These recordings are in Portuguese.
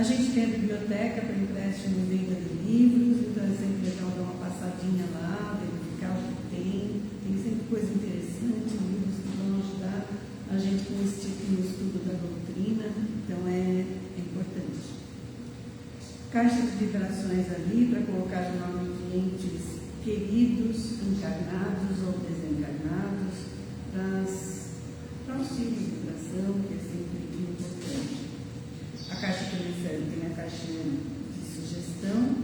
A gente tem a biblioteca para empréstimo e venda de livros, então é sempre legal dar uma passadinha lá, verificar o que tem. Tem sempre coisa interessante, livros que vão ajudar a gente com esse tipo de estudo da doutrina, então é importante. Caixa de vibrações ali para colocar no nome de entes queridos, encarnados ou desencarnados, para auxílio de vibração, que é sempre importante. A caixa também serve, tem a caixinha de sugestão,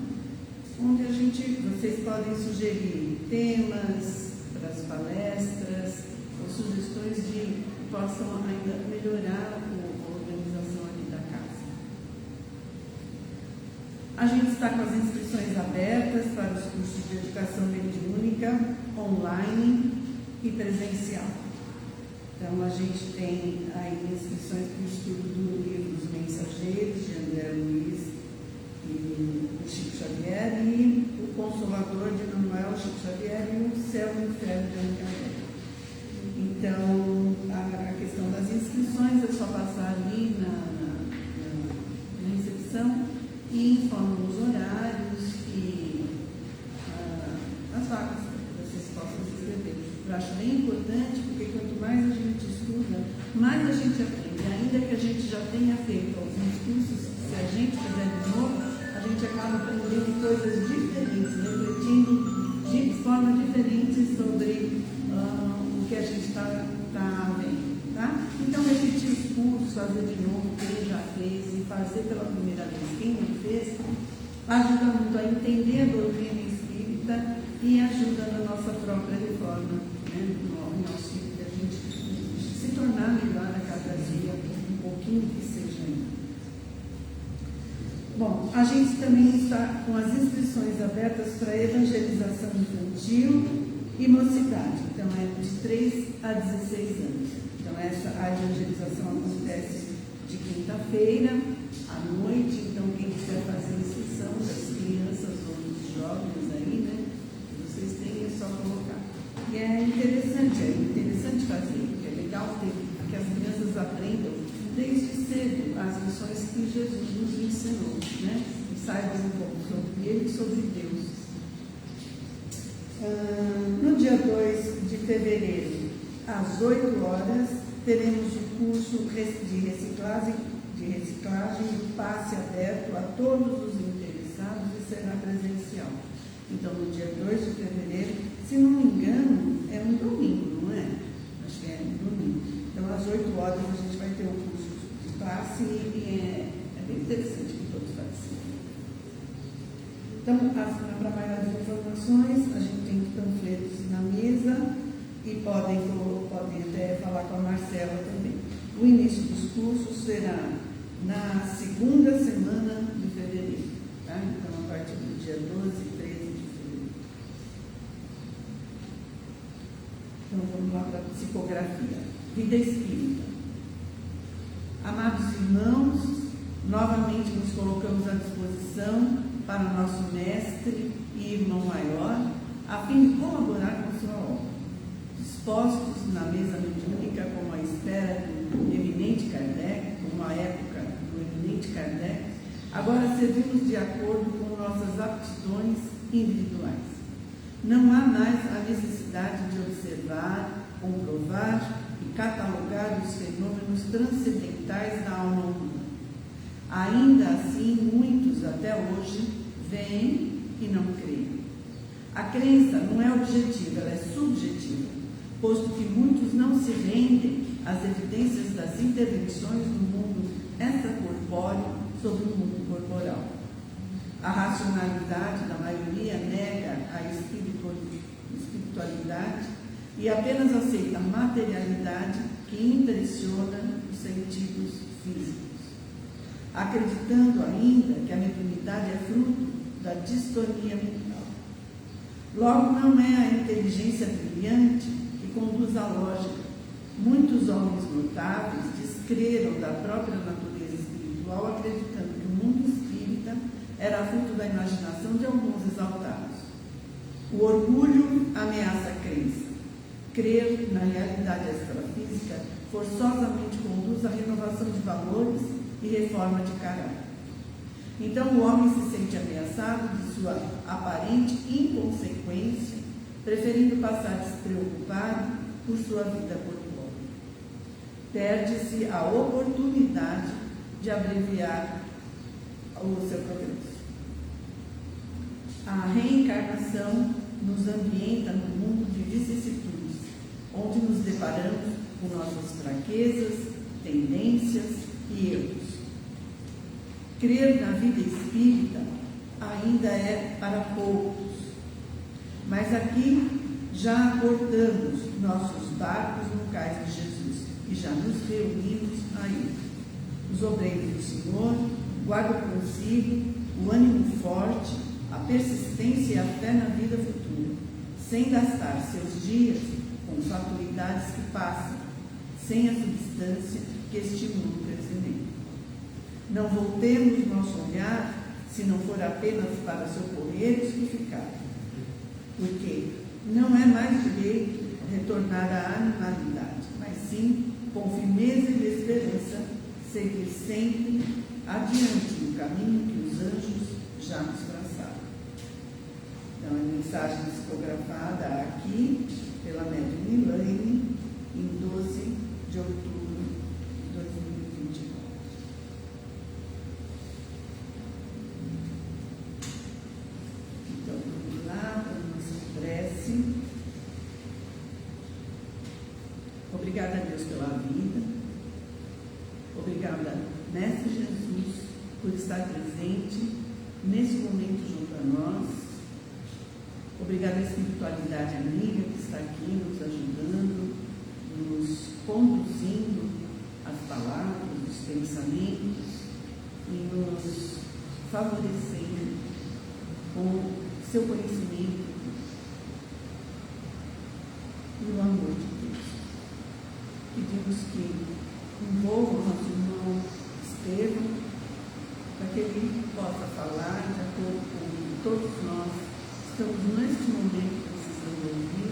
onde vocês podem sugerir temas para as palestras, ou sugestões que possam ainda melhorar a organização aqui da casa. A gente está com as inscrições abertas para os cursos de educação mediúnica, online e presencial. Então, a gente tem aí inscrições para o estudo do livro Os Mensageiros, de André Luiz e Chico Xavier, e o Consolador de Manuel Chico Xavier e o Céu e o Inferno de Allan Kardec. Então, a questão das inscrições é só passar ali na recepção e informam os horários e as vagas para que vocês possam se inscrever. Eu acho bem importante, porque quanto mais a gente estuda, mais a gente aprende. Ainda que a gente já tenha feito alguns cursos, se a gente fizer de novo, a gente acaba aprendendo coisas diferentes, refletindo de forma diferente sobre o que a gente está vendo. Tá? Então, repetir os cursos, fazer de novo quem já fez e fazer pela primeira vez quem não fez, ajuda muito a entender a doutrina espírita e ajuda na nossa própria reforma, né? No nosso filho, a gente se tornar melhor a cada dia, um pouquinho que seja ainda. Bom, a gente também está com as inscrições abertas para evangelização infantil e mocidade, então é de 3 a 16 anos. Então a evangelização acontece de quinta-feira à noite, então quem quiser fazer inscrição das crianças ou dos jovens aí, né? Vocês têm, é só colocar. E é interessante fazer, porque é legal que as crianças aprendam desde cedo as lições que Jesus nos ensinou, né? E saibam um pouco sobre ele e sobre Deus. No dia 2 de fevereiro, às 8 horas, teremos o curso de reciclagem e passe aberto a todos os interessados e será presencial. Então, no dia 2 de fevereiro, se não me engano, é um domingo, não é? Acho que é um domingo. Então, às 8 horas, a gente vai ter um curso de passe e é bem interessante que todos participem. Então, para maiores informações, a gente tem panfletos na mesa e podem até falar com a Marcela também. O início dos cursos será na segunda semana de fevereiro, tá? Então, a partir do dia 12 e 13 de fevereiro. Então, vamos lá para a psicografia. Vida espírita. Amados irmãos, novamente nos colocamos à disposição para o nosso mestre e irmão maior, a fim de colaborar com sua obra. Dispostos na mesa mediúnica, como a espera do eminente Kardec, como a época do eminente Kardec, agora servimos de acordo com nossas aptidões individuais. Não há mais a necessidade de observar, comprovar e catalogar os fenômenos transcendentais da alma humana. Ainda assim, muitos até hoje veem e não creem. A crença não é objetiva, ela é subjetiva, posto que muitos não se rendem às evidências das intervenções do mundo extracorpóreo sobre o mundo corporal. A racionalidade da maioria nega a espiritualidade e apenas aceita a materialidade que impressiona os sentidos físicos, acreditando ainda que a mediunidade é fruto da distonia mental. Logo, não é a inteligência brilhante que conduz à lógica. Muitos homens notáveis descreram da própria natureza espiritual, acreditando que o mundo espírita era fruto da imaginação de alguns exaltados. O orgulho ameaça a crença. Crer na realidade extrafísica forçosamente conduz à renovação de valores e reforma de caráter. Então o homem se sente ameaçado de sua aparente inconsequência, preferindo passar despreocupado por sua vida corporal. Perde-se a oportunidade de abreviar o seu progresso. A reencarnação nos ambienta no mundo de vicissitudes, onde nos deparamos com nossas fraquezas, tendências e erros. Crer na vida espírita ainda é para poucos, mas aqui já acordamos nossos barcos no cais de Jesus e já nos reunimos aí. Os obreiros do Senhor guardam consigo o ânimo forte, a persistência e a fé na vida futura, sem gastar seus dias com fatuidades que passam, sem a substância que estimula o crescimento. Não voltemos nosso olhar, se não for apenas para socorrer os que ficaram, porque não é mais direito retornar à animalidade, mas sim, com firmeza e esperança, seguir sempre adiante no caminho que os anjos já nos traçaram. Então, a mensagem psicografada aqui pela médium Elaine, em 12 de outubro de 2024. Então, vamos lá para a nossa prece. Obrigada a Deus pela vida. Obrigada, Mestre Jesus, por estar presente nesse momento junto a nós. Obrigada à espiritualidade amiga que está aqui nos ajudando, nos conduzindo às palavras, os pensamentos e nos favorecendo com seu conhecimento e o amor de Deus. Pedimos que envolva o nosso irmão Estevão, para que ele possa falar de acordo com todos nós estamos neste momento precisando ouvir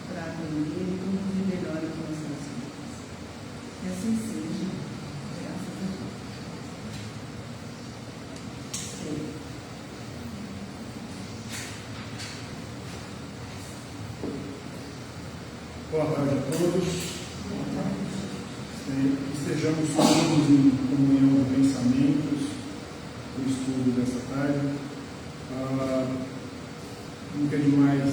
para aprender e conduzir melhor as nossas vidas. Que assim seja, graças a Deus. Boa tarde a todos. Estejamos todos em comunhão de pensamentos no estudo dessa tarde. Nunca é demais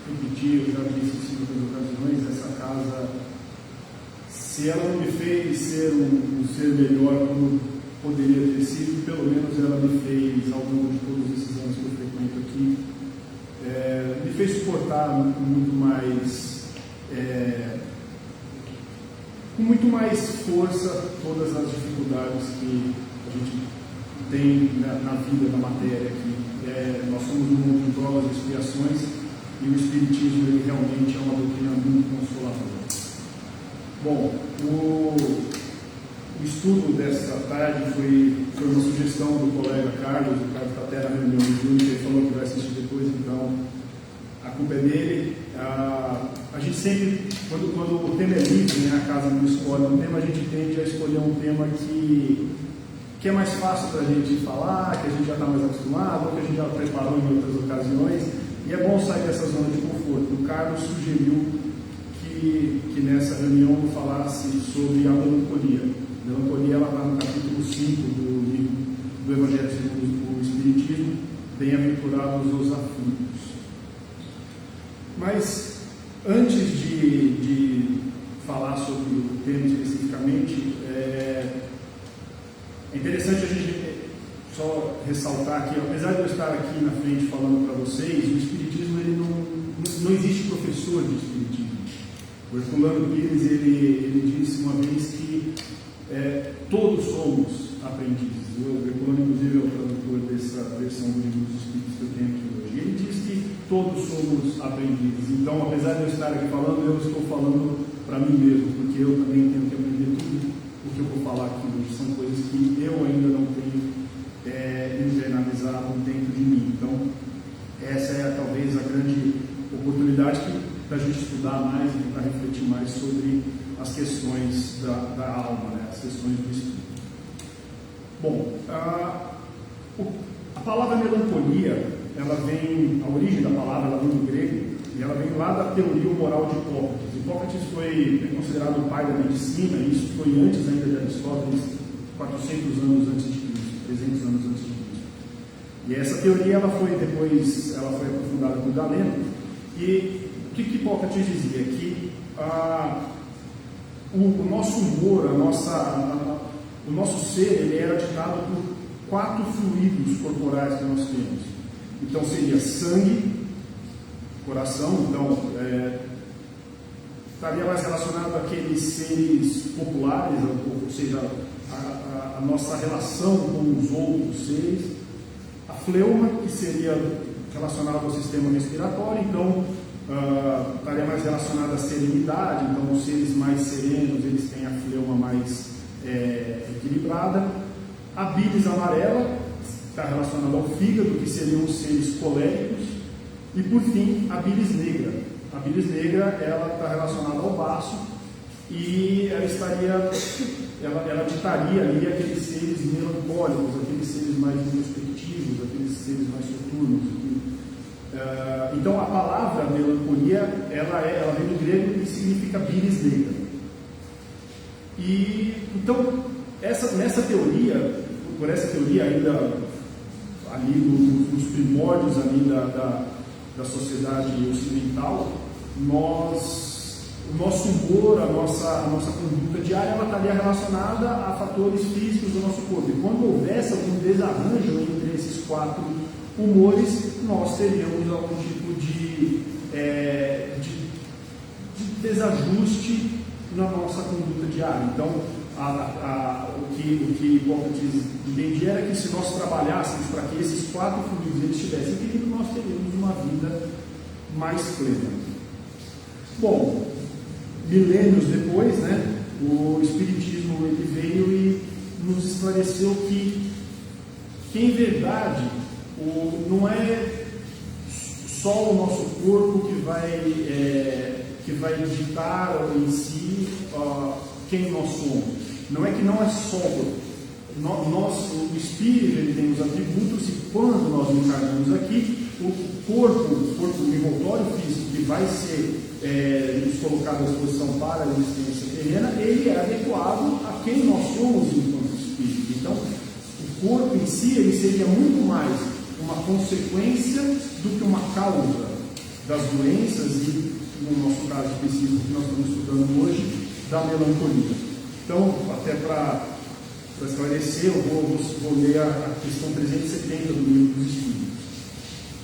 repetir, eu já disse isso em outras ocasiões, essa casa, se ela não me fez ser um ser melhor como poderia ter sido, pelo menos ela me fez, ao longo de todos esses anos que eu frequento aqui, me fez suportar com muito mais força todas as dificuldades que a gente tem na vida, na matéria aqui. Nós somos um mundo de provas e expiações e o Espiritismo ele realmente é uma doutrina muito consoladora. Bom, o estudo desta tarde foi uma sugestão do colega Carlos, o Carlos está até na reunião de junho, ele falou que vai assistir depois, então a culpa é dele. A gente sempre, quando o tema é livre, né, a casa não escolhe um tema, a gente tende a escolher um tema que é mais fácil para a gente falar, que a gente já está mais acostumado, ou que a gente já preparou em outras ocasiões, e é bom sair dessa zona de conforto. O Carlos sugeriu que nessa reunião eu falasse sobre a melancolia. A melancolia está no capítulo 5 do livro do Evangelho segundo o Espiritismo, Bem-aventurados os aflitos. Mas, antes de falar sobre o tema especificamente, é interessante a gente só ressaltar que, apesar de eu estar aqui na frente falando para vocês, o Espiritismo ele não existe professor de Espiritismo. O Herculano Pires ele disse uma vez que todos somos aprendizes. O Herculano, inclusive, é o tradutor dessa versão do Livro dos Espíritos que eu tenho aqui hoje. Ele diz que todos somos aprendizes. Então, apesar de eu estar aqui falando, eu estou falando para mim mesmo, porque eu também tenho que aprender tudo o que eu vou falar aqui hoje. São coisas que eu ainda não tenho internalizado dentro de mim. Então, essa é talvez a grande oportunidade para a gente estudar mais e para refletir mais sobre as questões da alma, né? As questões do espírito. Bom, A palavra melancolia, a origem da palavra ela vem do grego, e ela vem lá da teoria moral de Hipócrates. Hipócrates foi considerado o pai da medicina, e isso foi antes ainda de Aristóteles, 400 anos antes de Cristo, 300 anos antes de Cristo. E essa teoria ela foi aprofundada por Galeno, e o que Hipócrates dizia? Que o nosso humor, o nosso ser, ele era ditado por 4 fluidos corporais que nós temos. Então seria sangue, coração, então estaria mais relacionado àqueles seres populares, ou seja, a nossa relação com os outros seres. A fleuma, que seria relacionado ao sistema respiratório, então estaria mais relacionado à serenidade, então os seres mais serenos, eles têm a fleuma mais equilibrada. A bilis amarela está relacionada ao fígado, que seriam os seres coléricos. E por fim, a bilis negra. A bilis negra ela está relacionada ao baço e ela ditaria ali aqueles seres melancólicos, aqueles seres mais introspectivos, aqueles seres mais soturnos. Então a palavra melancolia ela vem do grego e significa bilis negra. E então nessa teoria, por essa teoria ainda ali nos primórdios ali da sociedade ocidental, o nosso humor, a nossa conduta diária, ela estaria relacionada a fatores físicos do nosso corpo. E quando houvesse algum desarranjo entre esses 4 humores, nós teríamos algum tipo de desajuste na nossa conduta diária. Então, o que Hipócrates entendia era que se nós trabalhássemos para que esses 4 fluidos estivessem equilibrados, nós teríamos uma vida mais plena. Bom, milênios depois, o Espiritismo ele veio e nos esclareceu que em verdade não é só o nosso corpo que vai ditar em si quem nós somos. Não é que não é só o espírito ele tem os atributos, e quando nós encarnamos aqui, o corpo envoltório físico que vai ser nos colocado à disposição para a existência terrena, ele é adequado a quem nós somos enquanto espírito. Então, o corpo em si ele seria muito mais uma consequência do que uma causa das doenças e, no nosso caso específico que nós estamos estudando hoje, da melancolia. Então, até para esclarecer, eu vou ler a questão 370 do Livro dos Espíritos.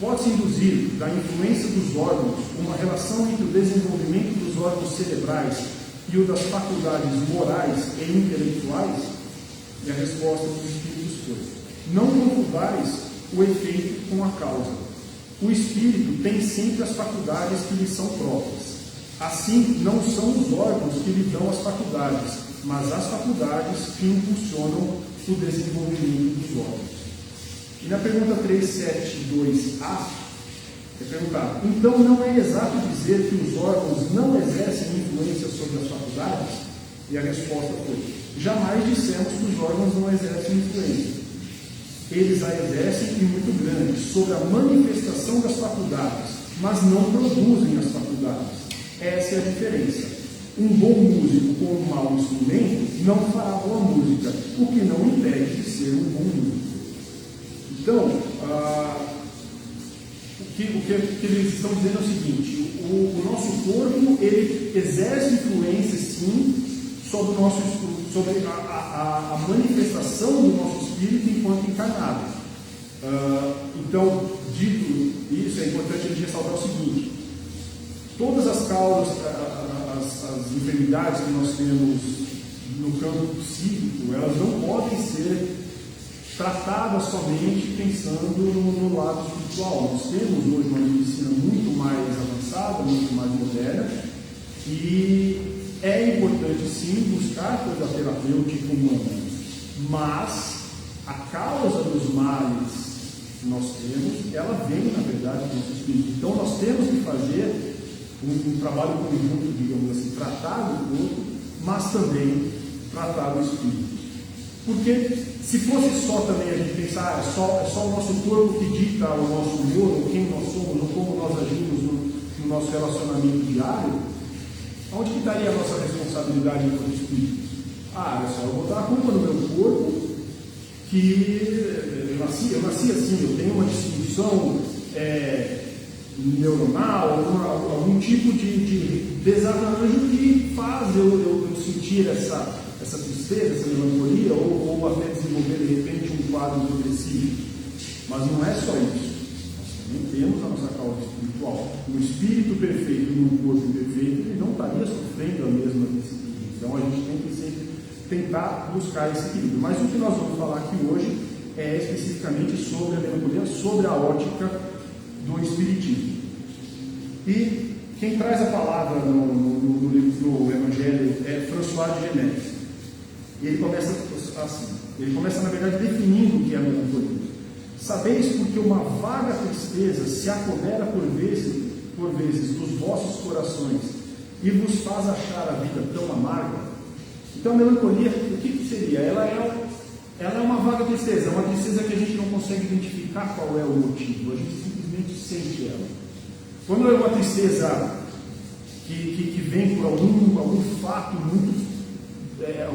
Pode-se induzir da influência dos órgãos uma relação entre o desenvolvimento dos órgãos cerebrais e o das faculdades morais e intelectuais? E a resposta dos Espíritos foi: não confundais o efeito com a causa. O Espírito tem sempre as faculdades que lhe são próprias. Assim, não são os órgãos que lhe dão as faculdades, mas as faculdades que impulsionam o desenvolvimento dos órgãos. E na pergunta 372A, é perguntar: então não é exato dizer que os órgãos não exercem influência sobre as faculdades? E a resposta foi: jamais dissemos que os órgãos não exercem influência. Eles a exercem e muito grande sobre a manifestação das faculdades, mas não produzem as faculdades. Essa é a diferença. Um bom músico com um mau instrumento não fará boa música, o que não impede de ser um bom músico. Então, o que eles estão dizendo é o seguinte: o nosso corpo ele exerce influência, sim, sobre a manifestação do nosso espírito enquanto encarnado. Então, dito isso, é importante a gente ressaltar o seguinte: todas as causas, as enfermidades que nós temos no campo psíquico, elas não podem ser tratadas somente pensando no lado espiritual. Nós temos hoje uma medicina muito mais avançada, muito mais moderna, e é importante sim buscar coisa terapêutica humana, mas a causa dos males que nós temos, ela vem na verdade do nosso espírito. Então nós temos que fazer um trabalho conjunto, digamos assim, tratar do corpo, mas também tratar do espírito. Porque Se fosse só também a gente pensar, é só o nosso corpo que dita o nosso humor, ou quem nós somos, ou como nós agimos no nosso relacionamento diário, onde que estaria a nossa responsabilidade enquanto espíritos? É só eu botar a culpa no meu corpo, que eu nasci assim, eu tenho uma disfunção neuronal, algum tipo de desarranjo que faz eu sentir essa tristeza, essa melancolia, ou até desenvolver de repente um quadro depressivo. Mas não é só isso. Nós também temos a nossa causa espiritual. Um espírito perfeito e um corpo imperfeito, ele não estaria sofrendo a mesma disciplina. Então a gente tem que sempre tentar buscar esse equilíbrio. Mas o que nós vamos falar aqui hoje é especificamente sobre a melancolia, sobre a ótica do Espiritismo. E quem traz a palavra no Evangelho é François de Genève. E ele começa assim, ele começa na verdade definindo o que é a melancolia. Sabeis porque uma vaga tristeza se apodera por vezes dos vossos corações e vos faz achar a vida tão amarga? Então a melancolia, o que seria? Ela é uma vaga tristeza, é uma tristeza que a gente não consegue identificar qual é o motivo, a gente simplesmente sente ela. Quando é uma tristeza que vem por algum fato muito,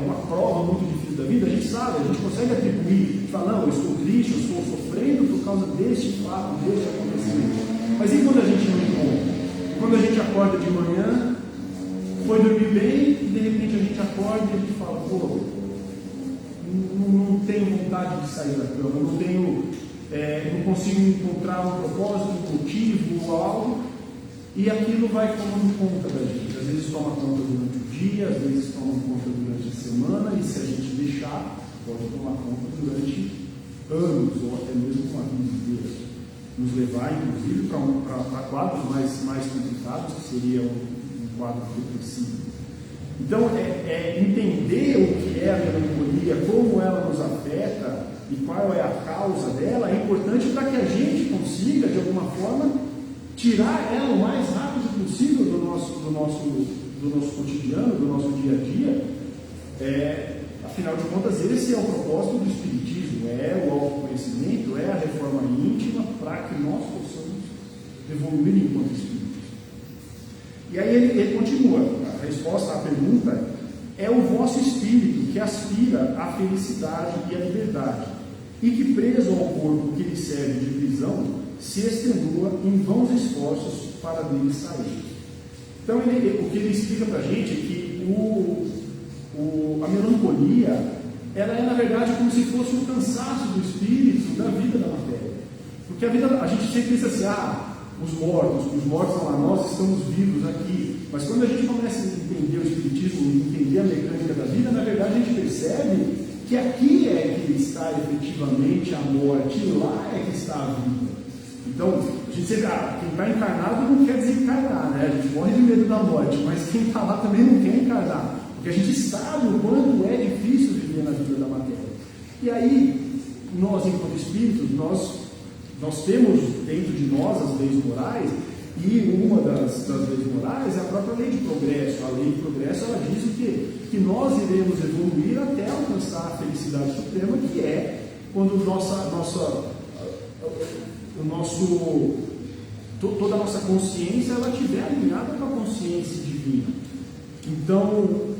uma prova muito difícil da vida, a gente sabe, a gente consegue atribuir, falar, não, eu estou triste, eu estou sofrendo por causa deste fato, deste acontecimento. Mas e quando a gente não encontra? Quando a gente acorda de manhã, foi dormir bem, e de repente a gente acorda e a gente fala, pô, não tenho vontade de sair da cama, não consigo encontrar um propósito, um motivo ou algo, e aquilo vai tomando conta da gente. Às vezes toma conta durante o dia, às vezes toma conta durante a semana, e se a gente deixar, pode tomar conta durante anos, ou até mesmo uma vida inteira. Nos levar, inclusive, para quadros mais complicados, que seria um quadro depressivo. Então, entender o que é a melancolia, como ela nos afeta e qual é a causa dela, é importante para que a gente consiga, de alguma forma, tirar ela o mais rápido possível do nosso cotidiano, do nosso dia a dia. Afinal de contas, esse é o propósito do Espiritismo, é o autoconhecimento, é a reforma íntima para que nós possamos evoluir enquanto espíritos. E aí ele continua, a resposta à pergunta é o vosso espírito que aspira à felicidade e à liberdade, e que preso ao corpo que lhe serve de prisão, se extenua em vãos esforços para dele sair. Então o que ele explica para a gente é que a melancolia, ela é na verdade como se fosse um cansaço do espírito da vida da matéria. Porque a gente sempre pensa assim, os mortos estão lá, nós estamos vivos aqui. Mas quando a gente começa a entender o Espiritismo, entender a mecânica da vida, na verdade a gente percebe que aqui é que está efetivamente a morte, e lá é que está a vida. Então, a gente sempre, quem está encarnado não quer desencarnar, né? A gente morre de medo da morte, mas quem está lá também não quer encarnar, porque a gente sabe o quanto é difícil viver na vida da matéria. E aí, nós, enquanto espíritos, nós temos dentro de nós as leis morais, e uma das leis morais é a própria lei de progresso. A lei de progresso, ela diz o quê? Que nós iremos evoluir até alcançar a felicidade suprema, que é quando toda a nossa consciência ela estiver alinhada com a consciência divina. Então,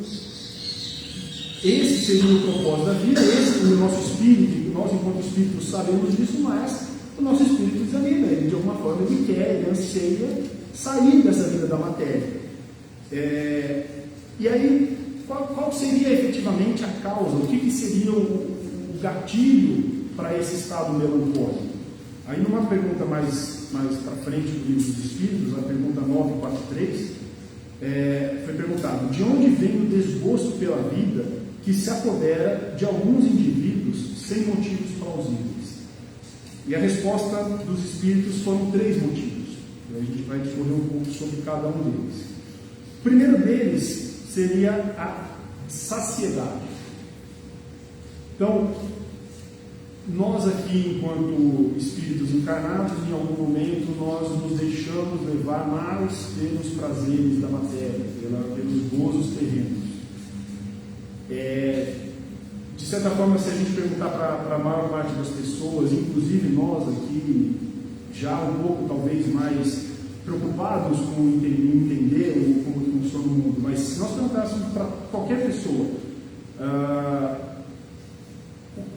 esse seria o propósito da vida, esse é o nosso espírito, nós enquanto espíritos sabemos disso, mas o nosso espírito desanima, ele de alguma forma ele quer, ele anseia sair dessa vida da matéria. E aí, qual seria efetivamente a causa? O que seria o gatilho para esse estado melancólico? Aí numa pergunta mais para frente do livro dos Espíritos, a pergunta 943, foi perguntado: de onde vem o desgosto pela vida que se apodera de alguns indivíduos sem motivos plausíveis? E a resposta dos Espíritos foram 3 motivos. E a gente vai discorrer um pouco sobre cada um deles. O primeiro deles seria a saciedade. Então, nós aqui, enquanto espíritos encarnados, em algum momento nós nos deixamos levar mais pelos prazeres da matéria, pelos gozos terrenos. De certa forma, se a gente perguntar para a maior parte das pessoas, inclusive nós aqui, já um pouco talvez mais preocupados com entender como funciona o mundo, mas se nós perguntássemos para qualquer pessoa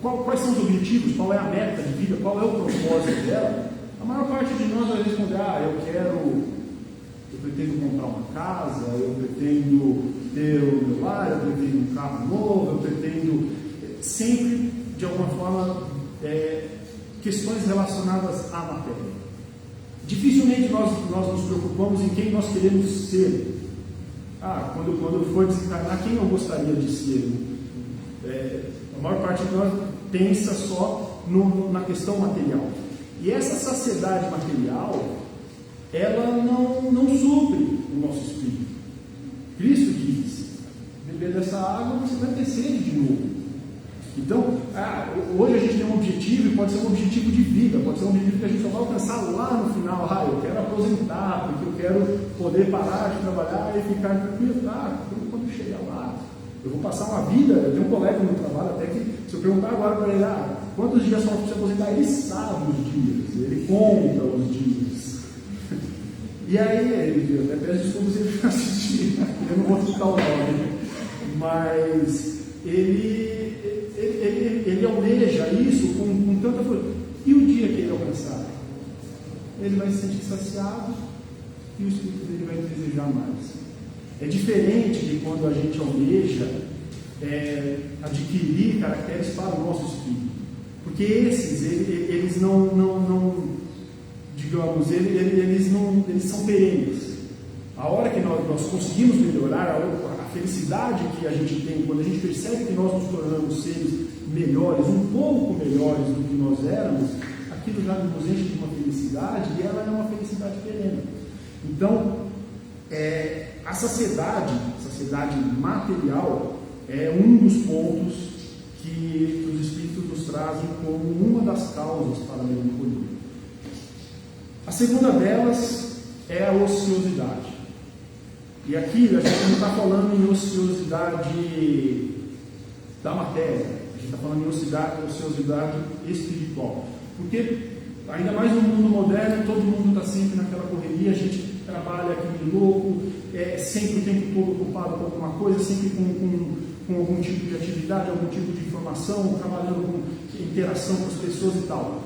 quais são os objetivos, qual é a meta de vida, qual é o propósito dela, a maior parte de nós vai responder: eu pretendo comprar uma casa, eu pretendo ter o meu lar, eu pretendo um carro novo, eu pretendo sempre, de alguma forma, questões relacionadas à matéria. Dificilmente nós nos preocupamos em quem nós queremos ser. Quando eu for desencarnar, quem eu gostaria de ser? A maior parte de nós pensa só na questão material. E essa saciedade material, ela não supre o nosso espírito. Cristo diz: beber dessa água você vai ter sede de novo. Então, hoje a gente tem um objetivo, e pode ser um objetivo de vida, pode ser um objetivo que a gente só vai alcançar lá no final. Eu quero aposentar, porque eu quero poder parar de trabalhar e ficar tranquilo. Quando chegar lá, eu vou passar uma vida. Eu tenho um colega no trabalho, até que, se eu perguntar agora para ele, quantos dias faltam para você aposentar, ele sabe os dias, ele conta os dias. E aí, eu até peço desculpas se ele assistir, eu não vou citar o nome, mas ele almeja isso com tanta força. E o dia que ele alcançar, ele vai se sentir saciado e o espírito dele vai desejar mais. É diferente de quando a gente almeja adquirir caracteres para o nosso espírito, porque esses, eles eles são perenes. A hora que nós conseguimos melhorar, a felicidade que a gente tem, quando a gente percebe que nós nos tornamos seres melhores, um pouco melhores do que nós éramos, aquilo já nos enche de uma felicidade, e ela é uma felicidade perene. Então, a saciedade material é um dos pontos que os Espíritos nos trazem como uma das causas para a melancolia. A segunda delas é a ociosidade. E aqui a gente não está falando em ociosidade da matéria, a gente está falando em ociosidade espiritual. Porque, ainda mais no mundo moderno, todo mundo está sempre naquela correria, a gente trabalha aqui de louco, sempre o tempo todo ocupado com alguma coisa, sempre com algum tipo de atividade, algum tipo de informação, trabalhando com interação com as pessoas e tal.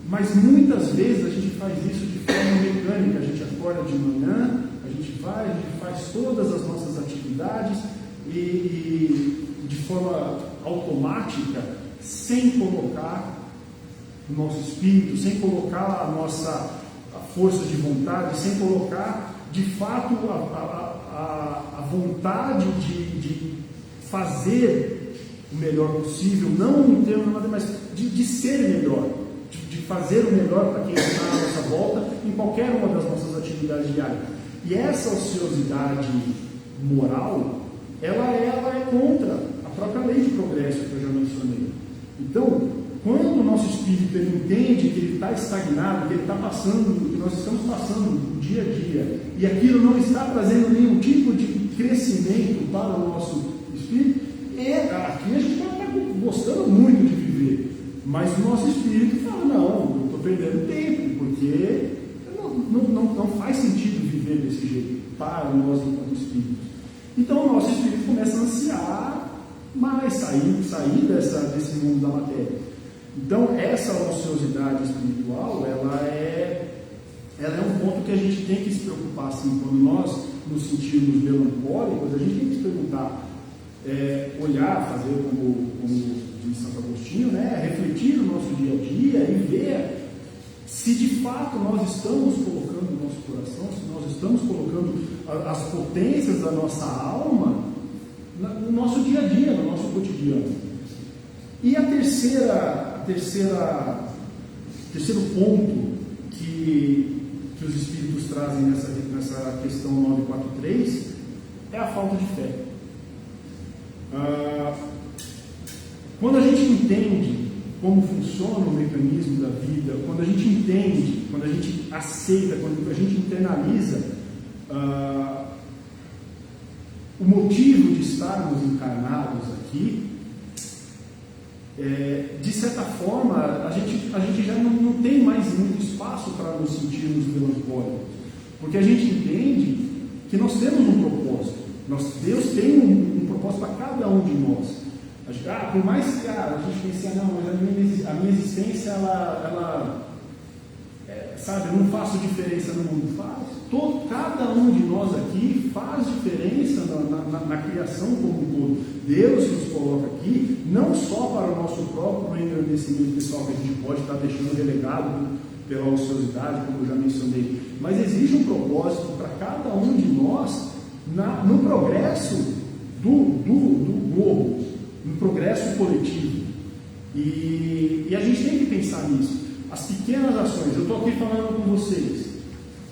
Mas muitas vezes a gente faz isso de forma mecânica. A gente acorda de manhã, a gente faz todas as nossas atividades e de forma automática, sem colocar o nosso espírito, sem colocar a nossa força de vontade, sem colocar de fato a vontade de fazer o melhor possível, não em termos de mas de ser melhor, de fazer o melhor para quem está à nossa volta em qualquer uma das nossas atividades diárias. E essa ociosidade moral, ela é contra a própria lei de progresso que eu já mencionei. Então, quando o nosso espírito ele entende que ele está estagnado, que ele está passando, que nós estamos passando o dia a dia, e aquilo não está trazendo nenhum tipo de crescimento para o nosso espírito, aqui a gente vai estar gostando muito de viver, mas o nosso espírito fala: não, eu estou perdendo tempo, porque não faz sentido viver desse jeito para nós enquanto espíritos. Então o nosso espírito começa a ansiar mais sair desse mundo da matéria. Então, essa ociosidade espiritual, ela é um ponto que a gente tem que se preocupar, assim, quando nós nos sentirmos melancólicos, a gente tem que se perguntar, olhar, fazer como diz Santo Agostinho, refletir no nosso dia a dia e ver se de fato nós estamos colocando o nosso coração, se nós estamos colocando as potências da nossa alma no nosso dia a dia, no nosso cotidiano. E a terceiro ponto que os Espíritos trazem nessa questão 943 é a falta de fé. Quando a gente entende como funciona o mecanismo da vida, quando a gente entende, quando a gente aceita, quando a gente internaliza o motivo de estarmos encarnados aqui, de certa forma, a gente já não tem mais muito espaço para nos sentirmos melancólicos, porque a gente entende que nós temos um propósito. Deus tem um propósito para cada um de nós. Por mais que a gente pense, não, mas a minha existência, sabe, eu não faço diferença no mundo. Cada um de nós aqui faz diferença na criação como um todo. Deus nos coloca aqui, não só para o nosso próprio engrandecimento pessoal, que a gente pode estar deixando relegado pela ociosidade, como eu já mencionei, mas existe um propósito para cada um de nós no progresso do globo, no progresso coletivo. E a gente tem que pensar nisso. As pequenas ações, eu estou aqui falando com vocês,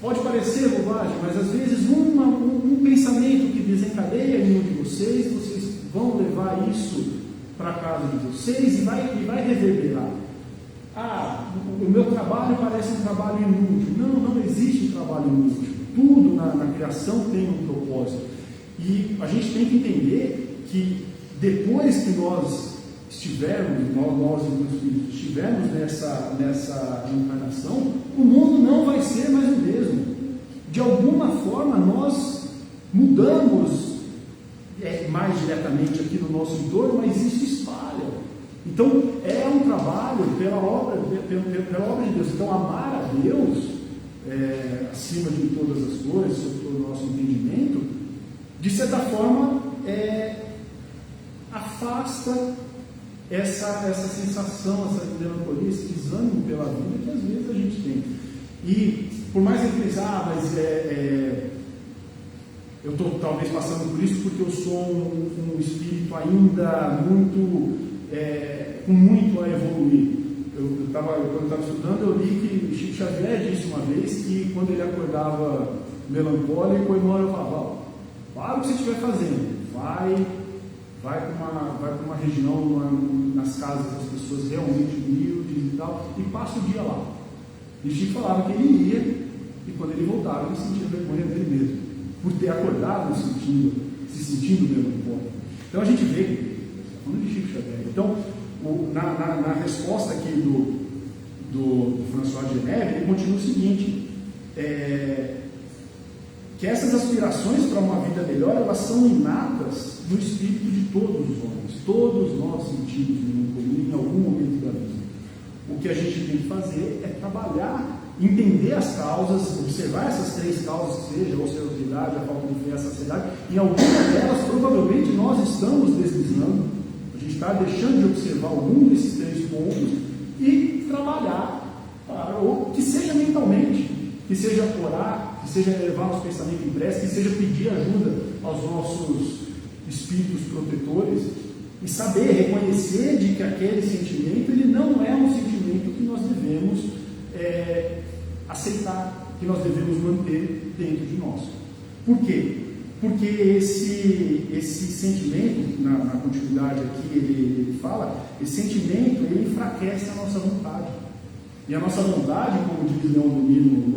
pode parecer bobagem, mas às vezes um pensamento que desencadeia em um de vocês vão levar isso para casa de vocês e vai reverberar. O meu trabalho parece um trabalho inútil. Não existe um trabalho inútil. Tudo na criação tem um propósito. E a gente tem que entender que depois que nós estivermos nessa encarnação, o mundo não vai ser mais o mesmo. De alguma forma nós mudamos mais diretamente aqui no nosso entorno, mas isso se espalha. Então é um trabalho pela obra de Deus. Então amar a Deus acima de todas as coisas, sobre o nosso entendimento, de certa forma afasta essa sensação, essa melancolia, esse desânimo pela vida que às vezes a gente tem. E por mais que pense, mas eu estou talvez passando por isso porque eu sou um espírito ainda com muito a evoluir. Quando eu estava estudando, eu li que Chico Xavier disse uma vez que quando ele acordava melancólico, uma hora eu falava: para o que você estiver fazendo, vai para uma região, nas casas das pessoas realmente humildes e tal, e passa o dia lá. E Chico falava que ele ia, e quando ele voltava, ele sentia vergonha dele mesmo, por ter acordado se sentindo melancólico. Então a gente vê, falando de Chico Xavier, então, na resposta aqui do François de Geneve, ele continua o seguinte: que essas aspirações para uma vida melhor, elas são inatas no espírito de todos os homens. Todos nós sentimos melancolia em algum momento da vida. O que a gente tem que fazer é trabalhar, entender as causas, observar essas 3 causas que sejam: a ociosidade, a falta de fé, a saciedade. Em alguma delas, provavelmente, nós estamos deslizando. A gente está deixando de observar algum desses 3 pontos e trabalhar, ou que seja mentalmente, que seja orar, que seja elevar nosso pensamento em prece, que seja pedir ajuda aos nossos espíritos protetores e saber reconhecer de que aquele sentimento ele não é um sentimento que nós devemos aceitar, que nós devemos manter dentro de nós. Por quê? Porque esse sentimento, na continuidade aqui ele fala, esse sentimento ele enfraquece a nossa vontade. E a nossa vontade, como diz Leon Denis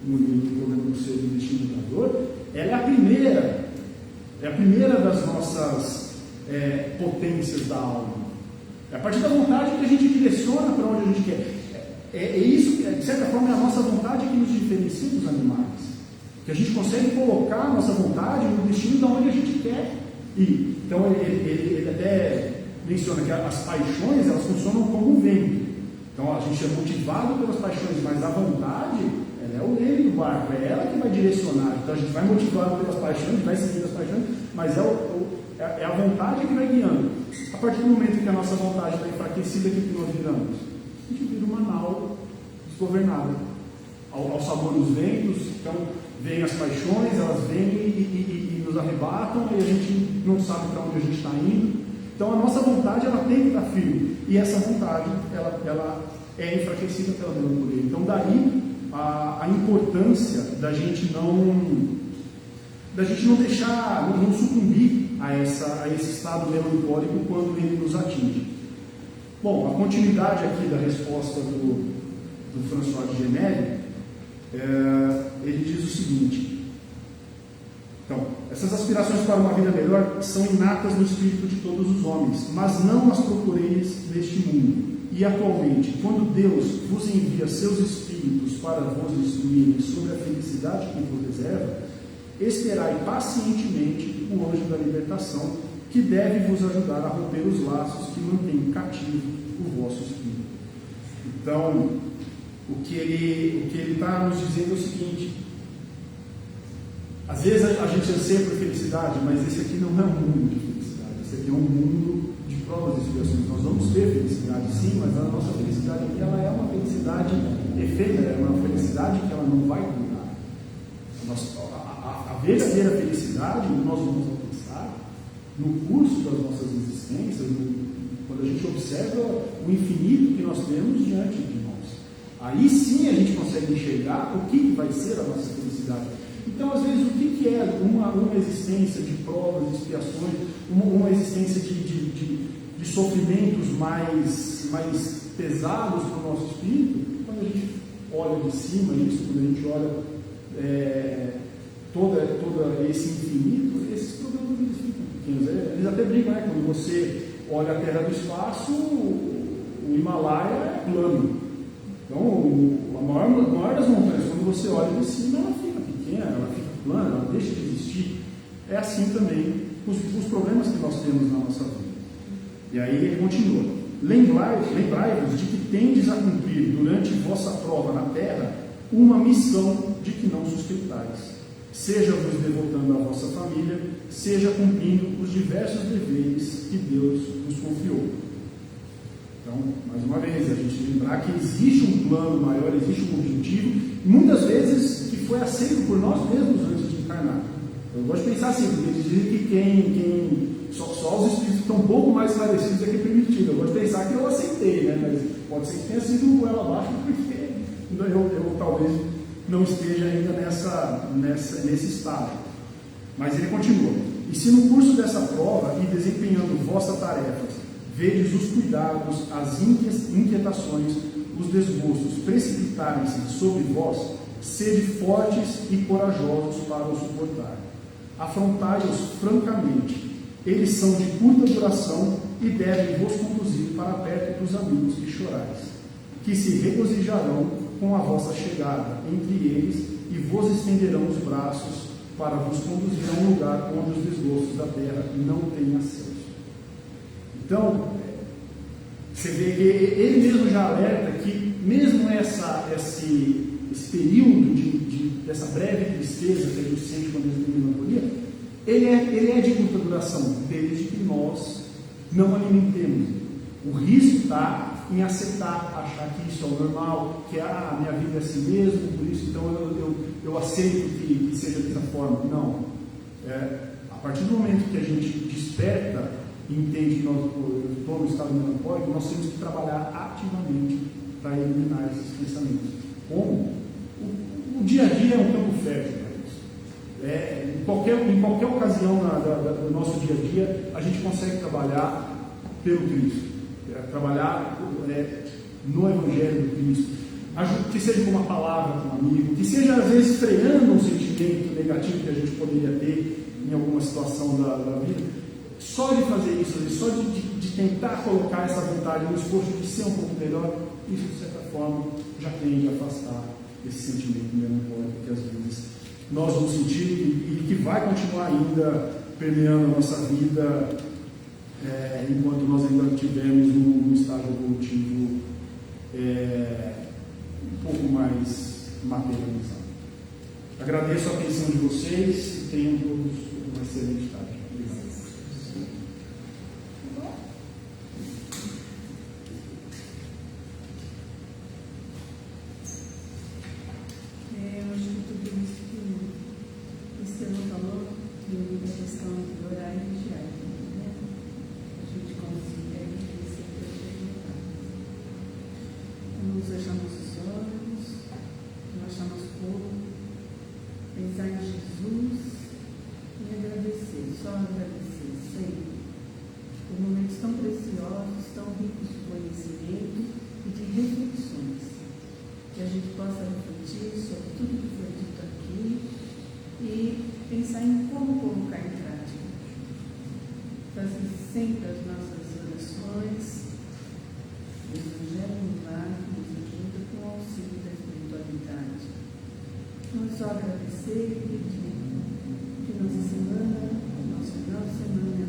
no livro do Programa do Ser do Destino da Dor, ela é a primeira das nossas potências da alma. É a partir da vontade que a gente direciona para onde a gente quer. É isso, de certa forma, é a nossa vontade que nos diferencia dos animais. Que a gente consegue colocar a nossa vontade no destino de onde a gente quer ir. Então, ele até menciona que as paixões, elas funcionam como um vento. Então, a gente é motivado pelas paixões, mas a vontade, ela é o leme do barco, é ela que vai direcionar. Então, a gente vai motivado pelas paixões, vai seguindo as paixões, mas é a vontade que vai guiando. A partir do momento que a nossa vontade está enfraquecida, o que nós viramos? A gente vira uma nau desgovernada. Ao sabor dos ventos, então, vêm as paixões, elas vêm e nos arrebatam, e a gente não sabe para onde a gente está indo. Então a nossa vontade ela tem que estar firme, e essa vontade ela é enfraquecida pela melancolia. Então daí a importância da gente não deixar, não sucumbir a esse estado melancólico quando ele nos atinge. Bom, a continuidade aqui da resposta do François de Geneve, ele diz o seguinte: então, Essas aspirações para uma vida melhor são inatas no espírito de todos os homens, mas não as procureis neste mundo. E atualmente, quando Deus vos envia seus espíritos para vos instruírem sobre a felicidade que vos reserva, esperai pacientemente o anjo da libertação, que deve vos ajudar a romper os laços que mantêm cativo o vosso espírito. Então, o que ele está nos dizendo é o seguinte: às vezes a gente anseia por felicidade, mas esse aqui não é um mundo de felicidade, esse aqui é um mundo de provas e expiações. Nós vamos ter felicidade sim, mas a nossa felicidade aqui ela é uma felicidade efêmera, é uma felicidade que ela não vai durar. A verdadeira felicidade nós vamos alcançar no curso das nossas existências, quando a gente observa o infinito que nós temos diante de nós. Aí sim a gente consegue enxergar o que vai ser a nossa felicidade. Então, às vezes, o que é uma existência de provas, de expiações, uma existência de sofrimentos mais pesados para o nosso espírito? Quando a gente olha de cima isso, quando a gente olha todo esse infinito, esses problemas eles ficam pequenos. Eles até brincam, né? Quando você olha a Terra do espaço, o Himalaia é plano. Então, a maior das montanhas, quando você olha de cima, ela fica pequena, ela fica plana, ela deixa de existir. É assim também os problemas que nós temos na nossa vida. E aí ele continua: lembrai-vos de que tendes a cumprir durante vossa prova na terra uma missão de que não suspeitais, seja vos devotando à vossa família, seja cumprindo os diversos deveres que Deus vos confiou. Então, mais uma vez, a gente lembrar que existe um plano maior, existe um objetivo, muitas vezes que foi aceito por nós mesmos antes de encarnar. Eu gosto de pensar assim, porque eles dizem que só os espíritos que estão um pouco mais esclarecidos é que é permitido. Eu gosto de pensar que eu aceitei, né? Mas pode ser que tenha sido um goela abaixo, porque eu talvez não esteja ainda nesse estado. Mas ele continua: e se no curso dessa prova e desempenhando vossas tarefas, vedes os cuidados, as inquietações, os desgostos precipitarem-se sobre vós, sede fortes e corajosos para os suportar. Afrontai-os francamente. Eles são de curta duração e devem vos conduzir para perto dos amigos que chorais, que se regozijarão com a vossa chegada entre eles e vos estenderão os braços para vos conduzir a um lugar onde os desgostos da terra não têm acesso. Então, você vê que ele mesmo já alerta que mesmo esse período dessa breve tristeza que a gente sente quando a gente tem melancolia, ele é de curta duração, desde que nós não alimentemos. O risco está em aceitar, achar que isso é o normal, que a minha vida é assim mesmo, por isso então eu aceito que seja dessa forma. Não. A partir do momento que a gente desperta e entende que nós estou no estado melancólico, nós temos que trabalhar ativamente para eliminar esses pensamentos. Como? O dia a dia é um campo fértil para isso. Em qualquer ocasião do nosso dia a dia, a gente consegue trabalhar pelo Cristo, trabalhar no Evangelho do Cristo, que seja com uma palavra, com um amigo, que seja às vezes freando um sentimento negativo que a gente poderia ter em alguma situação da vida. Só de fazer isso, só de tentar colocar essa vontade no esforço de ser um pouco melhor, isso de certa forma já tende a afastar esse sentimento melancólico que às vezes nós vamos sentir e que vai continuar ainda permeando a nossa vida enquanto nós ainda estivermos num estágio evolutivo um pouco mais materializado. Agradeço a atenção de vocês e tenham todos uma excelente tarde. Obrigado. Eu acho que tudo isso que o Estevão falou, que a questão de orar e vigiar, né? A gente consegue sempre ajudar. Vamos fechar nossos olhos, relaxar nosso corpo, pensar em Jesus e agradecer, só agradecer sempre por momentos tão preciosos, tão ricos de conhecimento e de reflexões. Que a gente possa refletir sobre tudo que foi dito aqui e pensar em como colocar em prática. Fazer sempre as nossas orações, o Evangelho no lar nos ajuda com o auxílio da espiritualidade. Vamos só agradecer e pedir que nossa semana, nosso final de semana,